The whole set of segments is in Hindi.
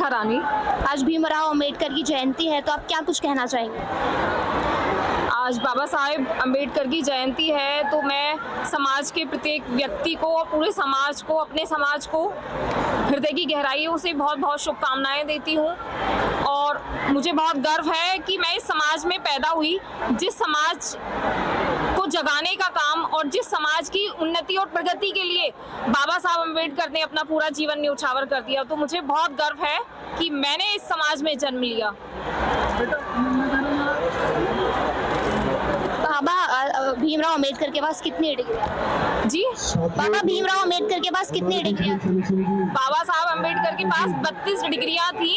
रेखा रानी। आज भीमराव अंबेडकर की जयंती है, तो आप क्या कुछ कहना चाहेंगे? आज बाबा साहेब अंबेडकर की जयंती है, तो मैं समाज के प्रत्येक व्यक्ति को और पूरे समाज को, अपने समाज को हृदय की गहराइयों से बहुत बहुत शुभकामनाएं देती हूँ। और मुझे बहुत गर्व है कि मैं इस समाज में पैदा हुई, जिस समाज को जगाने का काम और जिस समाज की उन्नति और प्रगति के लिए बाबा साहब अंबेडकर ने अपना पूरा जीवन न्योछावर कर दिया। तो मुझे बहुत गर्व है कि मैंने इस समाज में जन्म लिया। बाबा भीमराव अंबेडकर के पास कितनी डिग्री? जी, बाबा भीमराव अंबेडकर के पास कितनी डिग्री? बाबा साहब अंबेडकर के पास 32 डिग्रियां थी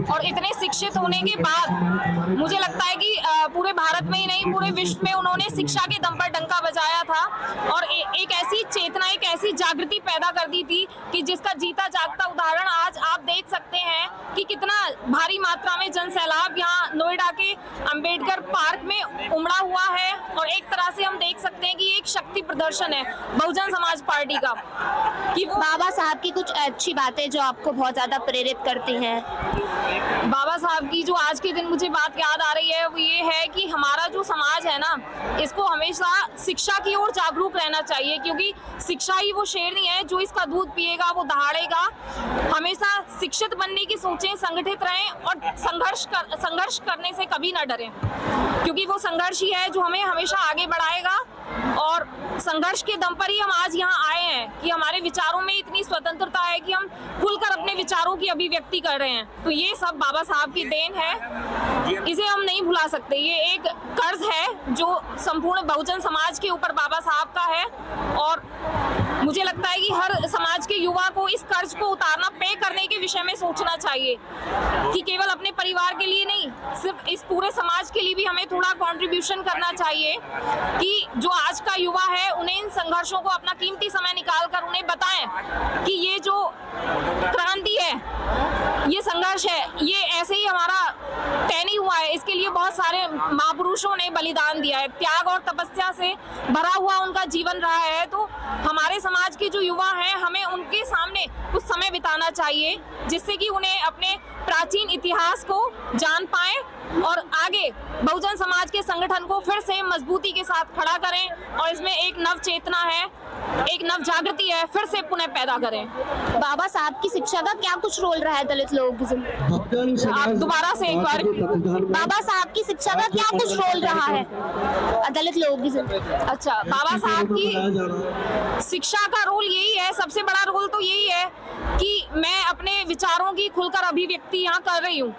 और इतने शिक्षित होने के बाद मुझे लगता है कि पूरे भारत में ही नहीं, पूरे विश्व में उन्होंने शिक्षा के दम पर डंका बजाया था और एक ऐसी चेतना, एक ऐसी जागृति पैदा कर दी थी कि जिसका जीता जागता उदाहरण आज आप देख सकते हैं कि कितना भारी मात्रा में जन सैलाब यहाँ नोएडा के अंबेडकर पार्क में उमड़ा हुआ है। और एक तरह से हम देख सकते हैं कि एक शक्ति प्रदर्शन है बहुजन समाज पार्टी का कि बाबा साहब की कुछ अच्छी बातें जो आपको बहुत ज्यादा प्रेरित करती हैं। बाबा साहब की जो आज के दिन मुझे बात याद आ रही है वो ये है कि हमारा जो समाज है ना, इसको हमेशा शिक्षा की ओर जागरूक रहना चाहिए, क्योंकि शिक्षा ही वो शेरनी है जो इसका दूध पिएगा वो दहाड़ेगा। हमेशा शिक्षित बनने की सोचें, संगठित रहें और संघर्ष करने से कभी ना डरें, क्योंकि वो संघर्ष ही है जो हमें हमेशा आगे बढ़ाएगा। और संघर्ष के दम पर ही हम आज यहाँ आए हैं कि हमारे विचारों में इतनी स्वतंत्रता है कि हम खुलकर अपने विचारों की अभिव्यक्ति कर रहे हैं। तो ये सब बाबा साहब की देन है, इसे हम नहीं भुला सकते। ये एक कर्ज है जो संपूर्ण बहुजन समाज के ऊपर बाबा साहब का है और मुझे लगता है कि हर समाज के युवा को इस कर्ज को उतारना, पे करने के विषय में सोचना चाहिए कि केवल अपने परिवार के लिए नहीं, सिर्फ इस पूरे समाज के लिए भी हमें थोड़ा कंट्रीब्यूशन करना चाहिए कि जो आज का युवा है उन्हें इन संघर्षों को अपना कीमती समय निकाल कर उन्हें बताएं कि ये जो क्रांति है, ये संघर्ष है, ये ऐसे ही हमारा तय नहीं हुआ है। इसके लिए बहुत सारे महापुरुषों ने बलिदान दिया है, त्याग और तपस्या से भरा हुआ उनका जीवन रहा है। तो हमारे समाज के जो युवा हैं, हमें उनके सामने कुछ समय बिताना चाहिए जिससे कि उन्हें अपने प्राचीन इतिहास को जान पाएं और आगे बहुजन समाज के संगठन को फिर से मजबूती के साथ खड़ा करें और इसमें एक नव चेतना है, एक नव जागृति है, फिर से पुनः पैदा करें। बाबा साहब की शिक्षा का क्या कुछ रोल रहा है दलित लोगों की जिंदगी? आप दोबारा से एक बार। बाबा साहब की शिक्षा का क्या कुछ रोल रहा है दलित लोगों की जिंदगी? अच्छा, बाबा साहब की शिक्षा का रोल यही है, सबसे बड़ा रोल तो यही है कि मैं अपने विचारों की खुलकर अभिव्यक्ति यहाँ कर रही हूँ।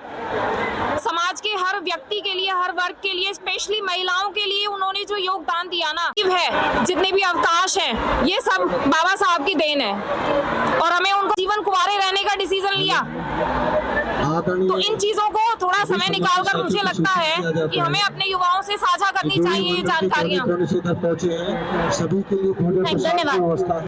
समाज के हर व्यक्ति के लिए, हर वर्ग के लिए, स्पेशली महिलाओं के लिए उन्होंने जो योगदान दिया ना है, जितने भी अवकाश हैं, ये सब बाबा साहब की देन है और हमें उनको जीवन कुंवारे रहने का डिसीजन लिया। तो इन चीजों को थोड़ा समय निकालकर मुझे लगता है कि हमें अपने युवाओं से साझा करनी चाहिए ये जानकारियाँ। धन्यवाद।